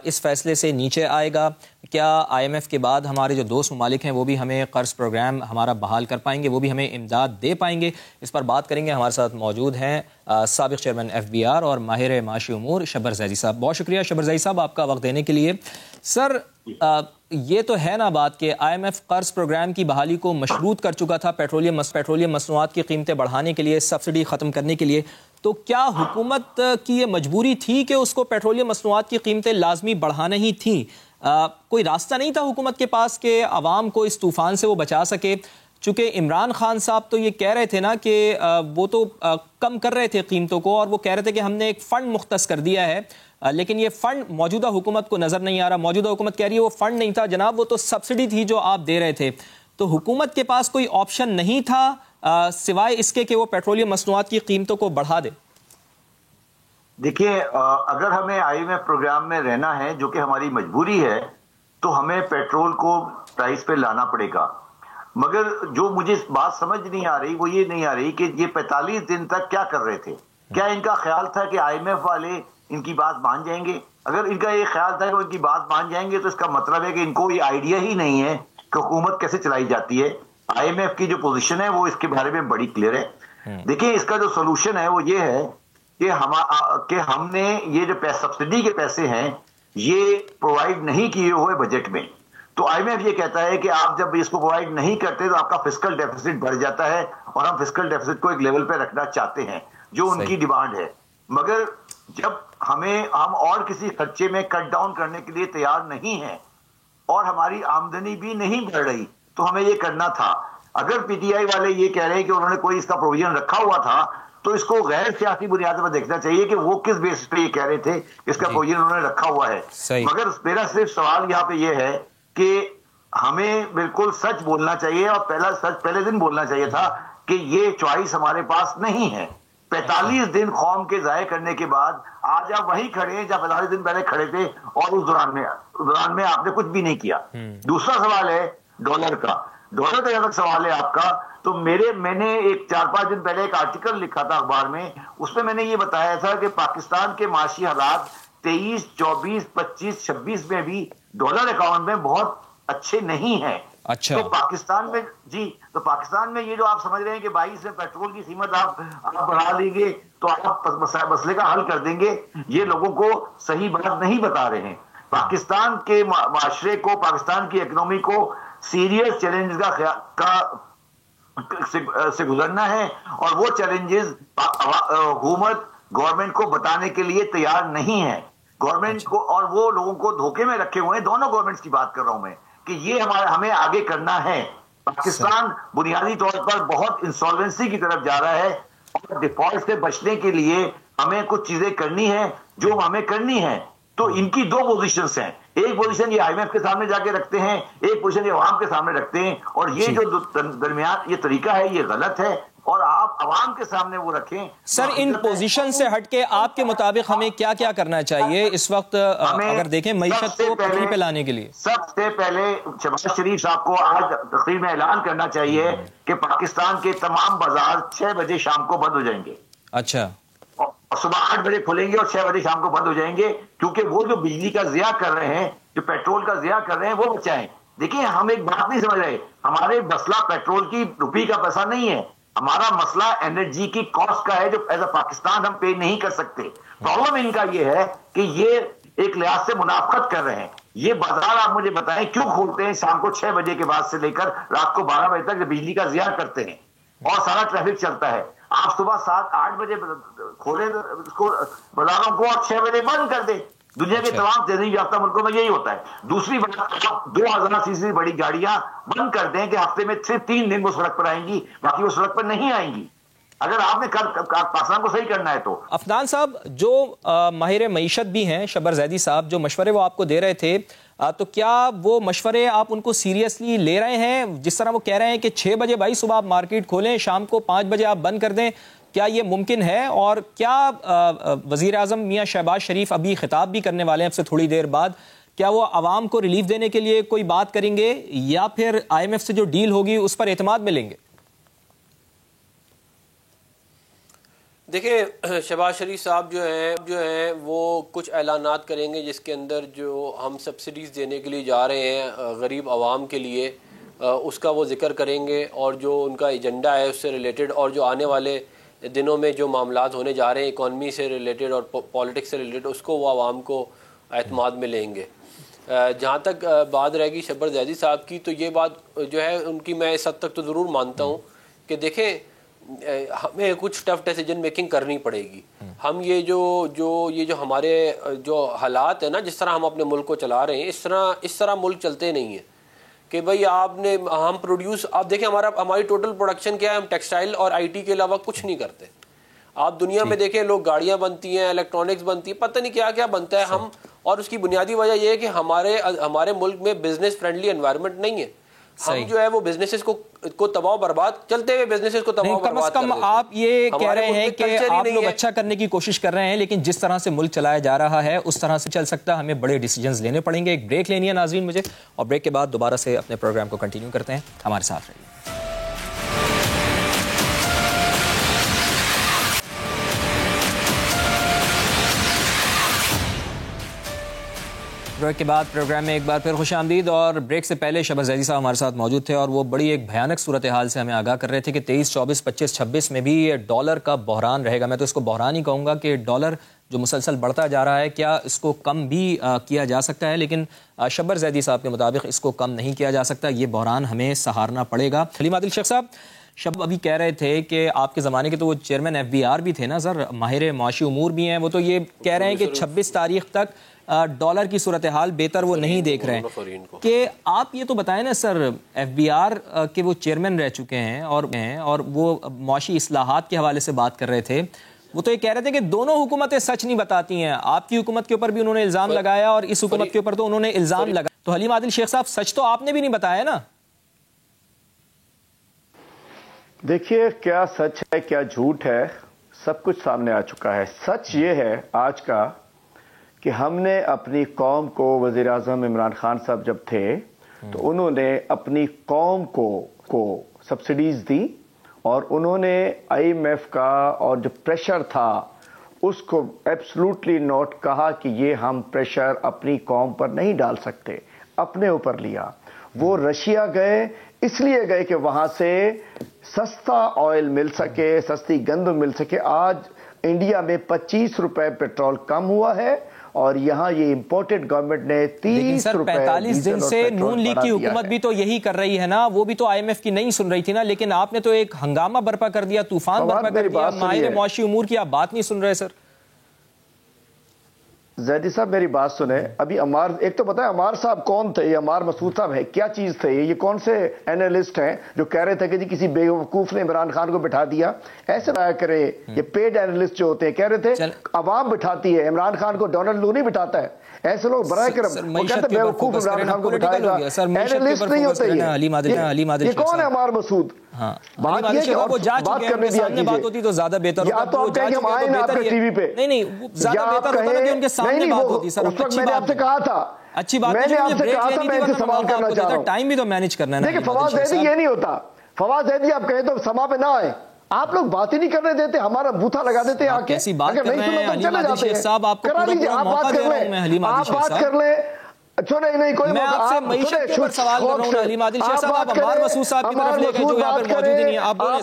इस फैसले से नीचे आएगा? क्या IMF के बाद हमारे जो दोस्त ममालिक हैं वो भी हमें कर्ज प्रोग्राम हमारा बहाल कर पाएंगे, वो भी हमें इमदाद दे पाएंगे? इस पर बात करेंगे। हमारे साथ मौजूद हैं साबिक चेयरमैन FBR और माहिर माशी उमूर शबर जैदी साहब। बहुत शुक्रिया शबर जैदी साहब आपका वक्त देने के लिए। सर ये तो है ना बात कि IMF कर्ज प्रोग्राम की बहाली को मशरूत कर चुका था पेट्रोलियम मसनूआत की कीमतें बढ़ाने के लिए, सब्सिडी ख़त्म करने के लिए। तो क्या हुकूमत की ये मजबूरी थी कि उसको पेट्रोलियम मसनूआत की कीमतें लाजमी बढ़ाना ही थी? कोई रास्ता नहीं था हुकूमत के पास कि आवाम को इस तूफ़ान से वो बचा सके? चूँकि इमरान खान साहब तो ये कह रहे थे ना कि वो तो कम कर रहे थे कीमतों को और वो कह रहे थे कि हमने एक फ़ंड मुख्तस कर दिया है, लेकिन ये फ़ंड मौजूदा हुकूमत को नज़र नहीं आ रहा। मौजूदा हुकूमत कह रही है वो फ़ंड नहीं था जनाब, वो तो सब्सिडी थी जो आप दे रहे थे। तो हुकूमत के पास कोई ऑप्शन नहीं था सिवाय इसके कि वो पेट्रोलियम मसनूआत की कीमतों को बढ़ा दे। देखिए, अगर हमें IMF प्रोग्राम में रहना है, जो कि हमारी मजबूरी है, तो हमें पेट्रोल को प्राइस पे लाना पड़ेगा। मगर जो मुझे बात समझ नहीं आ रही वो ये नहीं आ रही कि ये 45 दिन तक क्या कर रहे थे। क्या इनका ख्याल था कि IMF वाले इनकी बात मान जाएंगे? अगर इनका ये ख्याल था कि वो इनकी बात मान जाएंगे तो इसका मतलब है कि इनको ये आइडिया ही नहीं है कि हुकूमत कैसे चलाई जाती है। IMF की जो पोजीशन है वो इसके बारे में बड़ी क्लियर है। देखिए, इसका जो सोल्यूशन है वो ये है कि हमने ये जो सब्सिडी के पैसे हैं ये प्रोवाइड नहीं किए हुए बजट में। तो IMF ये कहता है कि आप जब इसको प्रोवाइड नहीं करते तो आपका फिस्कल डेफिसिट बढ़ जाता है और हम फिस्कल डेफिसिट को एक लेवल पे रखना चाहते हैं जो उनकी डिमांड है। मगर जब हम और किसी खर्चे में कट डाउन करने के लिए तैयार नहीं है और हमारी आमदनी भी नहीं बढ़ रही तो हमें ये करना था। अगर PTI वाले ये कह रहे हैं कि उन्होंने कोई इसका प्रोविजन रखा हुआ था तो इसको गैर सियासी बुनियाद पर देखना चाहिए कि वो किस बेसिस पे ये कह रहे थे इसका प्रोविजन उन्होंने रखा हुआ है। मगर मेरा सिर्फ सवाल यहाँ पे ये है कि हमें बिल्कुल सच बोलना चाहिए और पहले दिन बोलना चाहिए था कि ये चॉइस हमारे पास नहीं है। 45 दिन कौम के जाये करने के बाद आज आप वहीं खड़े हैं जब 45 दिन पहले खड़े थे और उस दौरान में आपने कुछ भी नहीं किया। दूसरा सवाल है डॉलर का। डॉलर का जहां तक सवाल है आपका, तो मैंने एक 4-5 दिन पहले एक आर्टिकल लिखा था अखबार में, उसमें मैंने ये बताया था कि पाकिस्तान के माशी हालात 23, 24, 25, 26 में भी डॉलर अकाउंट में बहुत अच्छे नहीं है। अच्छा। तो पाकिस्तान में ये जो आप समझ रहे हैं कि 22 में पेट्रोल की कीमत आप बढ़ा देंगे तो आप मसले का हल कर देंगे, ये लोगों को सही बात नहीं बता रहे हैं। पाकिस्तान के माशरे को, पाकिस्तान की इकोनॉमी को सीरियस चैलेंजेस से गुजरना है, और वो चैलेंजेस हुकूमत गवर्नमेंट को बताने के लिए तैयार नहीं है। गवर्नमेंट को, और वो लोगों को धोखे में रखे हुए हैं, दोनों गवर्नमेंट्स की बात कर रहा हूं मैं, कि ये हमें आगे करना है। पाकिस्तान बुनियादी तौर पर बहुत इंसॉल्वेंसी की तरफ जा रहा है, और डिफॉल्ट से बचने के लिए हमें कुछ चीजें करनी है जो हमें करनी है। तो इनकी दो पोजीशंस हैं, एक पोजीशन ये आईएमएफ के सामने जाके रखते हैं, एक पोजीशन ये अवाम के सामने रखते हैं, और ये जो दरमियान ये तरीका है ये गलत है, और आप अवाम के सामने वो रखें। सर, इन पोजीशन से हटके आपके मुताबिक हमें क्या क्या करना चाहिए इस वक्त, अगर देखें मईशत को पटरी पे लाने के लिए? सबसे पहले शहबाज शरीफ साहब को आज तकरीर में ऐलान करना चाहिए कि पाकिस्तान के तमाम बाजार 6 बजे शाम को बंद हो जाएंगे। अच्छा। और सुबह 8 बजे खुलेंगे और 6 बजे शाम को बंद हो जाएंगे, क्योंकि वो जो बिजली का ज़िया कर रहे हैं, जो पेट्रोल का ज़िया कर रहे हैं, वो बचाएं। देखिए, हम एक बात नहीं समझ रहे, हमारे मसला पेट्रोल की रुपये का पैसा नहीं है, हमारा मसला एनर्जी की कॉस्ट का है, जो एज अ पाकिस्तान हम पे नहीं कर सकते। प्रॉब्लम इनका ये है कि ये एक लिहाज से मुनाफत कर रहे हैं। ये बाजार आप मुझे बताएं क्यों खोलते हैं शाम को 6 बजे के बाद से लेकर रात को 12 बजे तक बिजली का ज़िया करते हैं, और सारा ट्रैफिक चलता है। आप सुबह 7-8 बजे खोले इसको बाजारों को, और 6 बजे बंद कर दे। दुनिया के तमाम तेजी याफ्ता मुल्कों में यही होता है। दूसरी बात, 2000 सीसी बड़ी गाड़ियां बंद कर दें कि हफ्ते में सिर्फ 3 दिन वो सड़क पर आएंगी, बाकी वो सड़क पर नहीं आएंगी, अगर आपने पाकिस्तान को सही करना है तो। अफनान साहब, जो माहिर मईशत भी हैं शब्बर जैदी साहब, जो मशवरे वो आपको दे रहे थे, तो क्या वो मशवरे आप उनको सीरियसली ले रहे हैं? जिस तरह वो कह रहे हैं कि 6 बजे भाई सुबह आप मार्केट खोलें, शाम को 5 बजे आप बंद कर दें, क्या ये मुमकिन है? और क्या वज़ीर आज़म मियाँ शहबाज शरीफ अभी खिताब भी करने वाले हैं अब से थोड़ी देर बाद, क्या वो आवाम को रिलीफ देने के लिए कोई बात करेंगे, या फिर IMF से जो डील होगी उस पर एतमाद मिलेंगे? देखिए, शहबाज शरीफ साहब जो हैं वो कुछ ऐलानात करेंगे जिसके अंदर जो हम सब्सिडीज़ देने के लिए जा रहे हैं गरीब आवाम के लिए, उसका वो जिक्र करेंगे, और जो उनका एजेंडा है उससे रिलेटेड, और जो आने वाले दिनों में जो मामलात होने जा रहे हैं इकॉनमी से रिलेटेड और पॉलिटिक्स से रिलेटेड, उसको वो आवाम को एतमाद में लेंगे। जहाँ तक बात रहेगी शब्बर जैदी साहब की, तो ये बात जो है उनकी मैं इस हद तक तो ज़रूर मानता हूँ कि देखें, हमें कुछ टफ डिसीजन मेकिंग करनी पड़ेगी। हम ये जो हमारे जो हालात है ना, जिस तरह हम अपने मुल्क को चला रहे हैं, इस तरह मुल्क चलते नहीं है कि भाई हम प्रोड्यूस, आप देखें हमारी टोटल प्रोडक्शन क्या है, हम टेक्सटाइल और IT के अलावा कुछ नहीं करते। आप दुनिया में देखें, लोग गाड़ियां बनती हैं, इलेक्ट्रॉनिक्स बनती है, पता नहीं क्या क्या बनता है हम, और उसकी बुनियादी वजह यह है कि हमारे मुल्क में बिजनेस फ्रेंडली एनवायरनमेंट नहीं है। हम जो है वो बिजनेसेस को तबाह बर्बाद, चलते हुए बिजनेसेस को तबाह बर्बाद कर रहे हैं। आप ये कह रहे हैं कि आप लोग अच्छा करने की कोशिश कर रहे हैं, लेकिन जिस तरह से मुल्क चलाया जा रहा है उस तरह से चल सकता, हमें बड़े डिसीजंस लेने पड़ेंगे। एक ब्रेक लेनी है नाज़रीन मुझे, और ब्रेक के बाद दोबारा से अपने प्रोग्राम को कंटिन्यू करते हैं। हमारे साथ रहिए। ब्रेक के बाद प्रोग्राम में एक बार फिर खुशामदीद। और ब्रेक से पहले शब्बर जैदी साहब हमारे साथ मौजूद थे, और वो बड़ी एक भयानक सूरत हाल से हमें आगाह कर रहे थे कि 23, 24, 25, 26 में भी डॉलर का बहरान रहेगा। मैं तो इसको बहरान ही कहूँगा कि डॉलर जो मुसलसल बढ़ता जा रहा है, क्या इसको कम भी किया जा सकता है? लेकिन शब्बर जैदी साहब के मुताबिक इसको कम नहीं किया जा सकता, ये बहरान हमें सहारना पड़ेगा। हलीम आदिल शेख साहब, शब अभी कह रहे थे कि आपके ज़माने के तो वो चेयरमैन FBR भी थे ना सर, माहिर माशी उमूर भी हैं, वो तो ये कह रहे हैं कि 26 तारीख तक डॉलर की सूरत हाल बेहतर वो नहीं देख रहे हैं। कि आप ये तो बताएं ना सर, FBR के वो चेयरमैन रह चुके हैं और वो माशी इस्लाहात के हवाले से बात कर रहे थे, वो तो ये कह रहे थे कि दोनों हुकूमतें सच नहीं बताती हैं। आपकी हुकूमत के ऊपर भी उन्होंने इल्ज़ाम लगाया और इस हुकूमत के ऊपर तो उन्होंने इल्ज़ाम लगाया। तो हलीम आदिल शेख साहब, सच तो आपने भी नहीं बताया ना। देखिए, क्या सच है क्या झूठ है, सब कुछ सामने आ चुका है। सच ये है आज का कि हमने अपनी कौम को, वज़ीर आज़म इमरान खान साहब जब थे, तो उन्होंने अपनी कौम को सब्सिडीज दी और उन्होंने IMF का और जो प्रेशर था उसको एब्सोल्युटली नोट कहा कि ये हम प्रेशर अपनी कौम पर नहीं डाल सकते, अपने ऊपर लिया। वो रशिया गए, इसलिए गए कि वहां से सस्ता ऑयल मिल सके, सस्ती गंदम मिल सके। आज इंडिया में 25 रुपए पेट्रोल कम हुआ है और यहाँ ये इंपोर्टेड गवर्नमेंट ने 30 रुपए 45 दिन से नून लीग की हुकूमत भी तो यही कर रही है ना, वो भी तो IMF की नहीं सुन रही थी ना, लेकिन आपने तो एक हंगामा बर्पा कर दिया, तूफान बर्पा कर दिया, माहिर मौशी उमूर की आप बात नहीं सुन रहे सर। जैदी साहब मेरी बात सुने, अभी अमार, एक तो बताए अमार साहब कौन थे? ये अमार मसूद साहब है, क्या चीज थे ये कौन से एनालिस्ट हैं जो कह रहे थे कि जी किसी बेवकूफ ने इमरान खान को बिठा दिया? ऐसे ना करे, ये पेड एनालिस्ट जो होते हैं कह रहे थे अवाम बिठाती है, इमरान खान को डोनाल्ड लू नहीं बिठाता है। ऐसे लोग बराए करम वो कहते हैं बेवकूफ इमरान खान को बिठाएगा, एनालिस्ट नहीं होते ये कौन है अमार मसूद? बात करने दिया बात होती तो ज्यादा बेहतर या तो आप कहेंगे हम आए ना आपके टीवी पे, नहीं ज्यादा बेहतर होता कि उनके सामने बात होती सर। उस वक्त मैंने आपसे कहा था, अच्छी बात मैंने आपसे कहा था मैं इनसे सवाल करना चाह रहा हूं, टाइम भी तो मैनेज करना है। देखिए फवाद जैदी ये नहीं होता, फवाद जैदी आप कहें तो समा पे ना आए, आप लोग बात ही नहीं करने देते, हमारा बूथा लगा देते हैं आके। कैसी बात कर रहे हैं हलीम आदिल शेख साहब, आपको करा लीजिए, आप बात कर लें, आप बात कर लें। अच्छा नहीं कोई मैं आपसे मईशत के ऊपर सवाल कर रहा हूं हलीम आदिल शेख साहब, आप अमार मसूद साहब की तरफ लेके जो यहां पर मौजूद नहीं है, आप बोले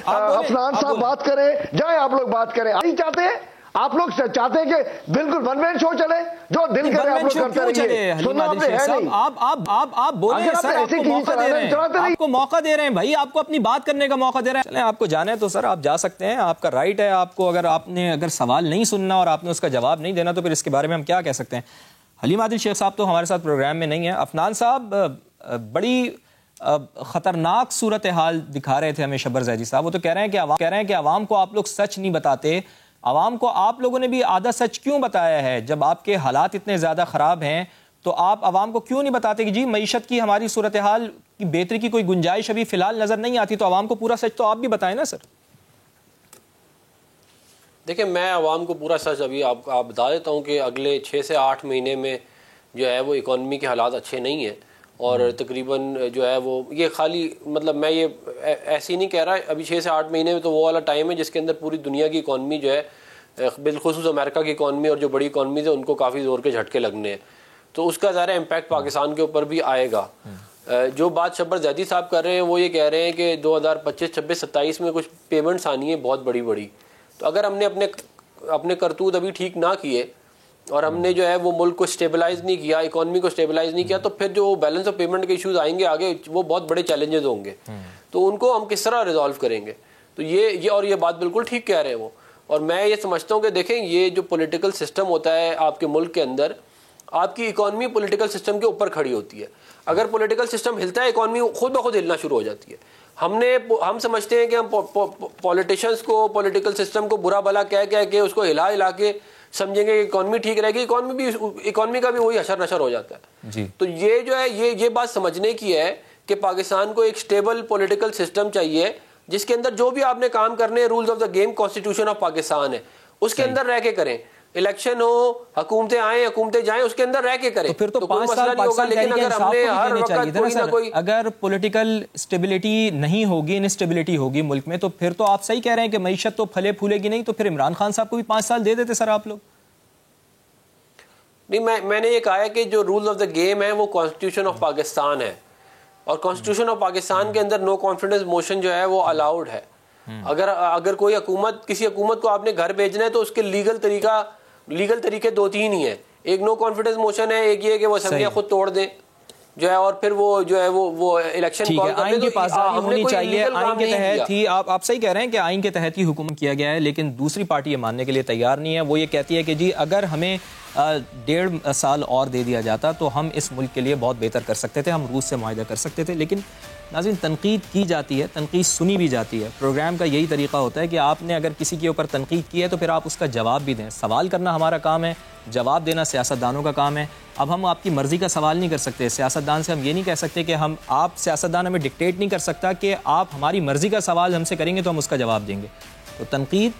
अफनान साहब बात करें, जाए आप लोग बात करें। नहीं चाहते हैं आप लोग, चाहते हैं कि बिल्कुल वन मैन शो चले, जो दिल करे आप लोग करते रहिए। सुनो आपने है नहीं, आप बोले सर, आपको मौका दे रहे हैं, आपको मौका दे रहे हैं भाई, आपको अपनी बात करने का मौका दे रहे हैं। चलें आपको जाने तो सर आप जा सकते हैं, आपका राइट है, आपको अगर सवाल नहीं सुनना और आपने उसका जवाब नहीं देना तो फिर इसके बारे में हम क्या कह सकते हैं। हलीम आदिल शेख साहब तो हमारे साथ प्रोग्राम में नहीं है। अफनान साहब बड़ी खतरनाक सूरत हाल दिखा रहे थे हमें शबर जैदी साहब, वो तो कह रहे हैं कि आवाम को आप लोग सच नहीं बताते, आवाम को आप लोगों ने भी आधा सच क्यों बताया है? जब आपके हालात इतने ज़्यादा ख़राब हैं तो आप आवाम को क्यों नहीं बताते कि जी मईशत की हमारी सूरत हाल की बेहतरी की कोई गुंजाइश अभी फ़िलहाल नज़र नहीं आती, तो आवाम को पूरा सच तो आप भी बताएं ना सर। देखिए मैं आवाम को पूरा सच अभी आप बता देता हूँ कि अगले 6 से 8 महीने में जो है वो इकॉनमी के हालात अच्छे नहीं हैं और तकरीबन जो है वो ये खाली मतलब मैं ये ऐसे ही नहीं कह रहा, अभी 6 से 8 महीने में तो वो वाला टाइम है जिसके अंदर पूरी दुनिया की इकॉनमी जो है बिलखुसूस अमेरिका की इकॉनमी और जो बड़ी इकॉनमीज है उनको काफ़ी ज़ोर के झटके लगने हैं, तो उसका ज़्यादा इम्पैक्ट पाकिस्तान के ऊपर भी आएगा। जो बात शबर जैदी साहब कर रहे हैं वो ये कह रहे हैं कि 2025, 26, 27 में कुछ पेमेंट्स आनी है बहुत बड़ी बड़ी, तो अगर हमने अपने करतूत अभी ठीक ना किए और हमने जो है वो मुल्क को स्टेबलाइज नहीं किया, इकॉनमी को स्टेबलाइज नहीं किया, तो फिर जो बैलेंस ऑफ पेमेंट के इश्यूज आएंगे आगे वो बहुत बड़े चैलेंजेस होंगे, तो उनको हम किस तरह रिजॉल्व करेंगे। तो ये बात बिल्कुल ठीक कह रहे हैं वो, और मैं ये समझता हूँ कि देखें ये जो पॉलिटिकल सिस्टम होता है आपके मुल्क के अंदर, आपकी इकॉनमी पॉलिटिकल सिस्टम के ऊपर खड़ी होती है। अगर पॉलिटिकल सिस्टम हिलता है इकॉनमी खुद ब खुद हिलना शुरू हो जाती है। हम समझते हैं कि हम पॉलिटिशियंस को पॉलिटिकल सिस्टम को बुरा भला कह के उसको हिला के समझेंगे कि इकॉनमी ठीक रहेगी, इकॉनमी का भी वही हशर नशर हो जाता है जी। तो ये जो है ये बात समझने की है कि पाकिस्तान को एक स्टेबल पॉलिटिकल सिस्टम चाहिए जिसके अंदर जो भी आपने काम करने हैं rules of the game constitution of Pakistan है उसके अंदर रह के करें, इलेक्शन हो, हुकूमतें आए हुकूमतें जाएं, उसके अंदर रह के करें, तो फिर तो 5 साल नहीं होगा। लेकिन अगर हमने हर वक्त कोई अगर पॉलिटिकल स्टेबिलिटी नहीं होगी, इनस्टेबिलिटी होगी मुल्क में, तो फिर तो आप सही कह रहे हैं कि मईशत तो फले फूलेगी नहीं, तो फिर इमरान खान साहब को भी 5 साल दे देते सर आप लोग। नहीं मैंने ये कहा है कि जो रूल्स ऑफ द गेम है वो कॉन्स्टिट्यूशन ऑफ पाकिस्तान है और कॉन्स्टिट्यूशन ऑफ पाकिस्तान के अंदर नो कॉन्फिडेंस मोशन जो है वो अलाउड है। अगर कोई किसी हुकूमत को आपने घर भेजना है तो उसके लीगल तरीके 2-3 ही है, एक नो कॉन्फिडेंस मोशन है, एक ये कि वो असेंबलियां खुद तोड़ दें जो है और फिर वो जो है वो इलेक्शन कॉल कर आइन की पासदारी होनी चाहिए। आइन के तहत ही आप सही कह रहे हैं कि आइन के तहत ही हुक्म किया गया है, लेकिन दूसरी पार्टी ये मानने के लिए तैयार नहीं है। वो ये कहती है कि जी अगर हमें 1.5 साल और दे दिया जाता तो हम इस मुल्क के लिए बहुत बेहतर कर सकते थे, हम रूस से मुआहिदा कर सकते थे। लेकिन नाज़रीन तनकीद की जाती है, तनकीद सुनी भी जाती है। प्रोग्राम का यही तरीका होता है कि आपने अगर किसी के ऊपर तनकीद की है तो फिर आप उसका जवाब भी दें। सवाल करना हमारा काम है, जवाब देना सियासतदानों का काम है। अब हम आपकी मर्ज़ी का सवाल नहीं कर सकते, सियासतदान से हम ये नहीं कह सकते कि आप सियासतदान हमें डिक्टेट नहीं कर सकता कि आप हमारी मर्ज़ी का सवाल हमसे करेंगे तो हम उसका जवाब देंगे। तो तनकीद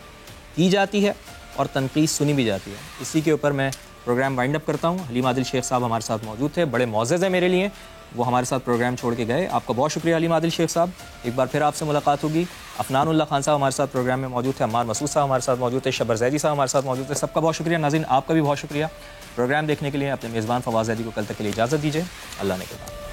की जाती है और तनकीद सुनी भी जाती है। इसी के ऊपर मैं پروگرام وائنڈ اپ کرتا ہوں. حلیم عادل شیخ صاحب ہمارے ساتھ موجود تھے, بڑے معزز ہیں میرے لیے, وہ ہمارے ساتھ پروگرام چھوڑ کے گئے. آپ کا بہت شکریہ حلیم عادل شیخ صاحب. ایک بار پھر آپ سے ملاقات ہوگی. افنان اللہ خان صاحب ہمارے ساتھ پروگرام میں موجود تھے, عمار مسعود صاحب ہمارے ساتھ موجود تھے, شبر زیدی صاحب ہمارے ساتھ موجود تھے. سب کا بہت شکریہ. ناظرین آپ کا بھی بہت شکریہ پروگرام دیکھنے کے لیے. اپنے میزبان فواز زیدی کو کل تک کے لیے اجازت دیجیے. اللہ نے کہا.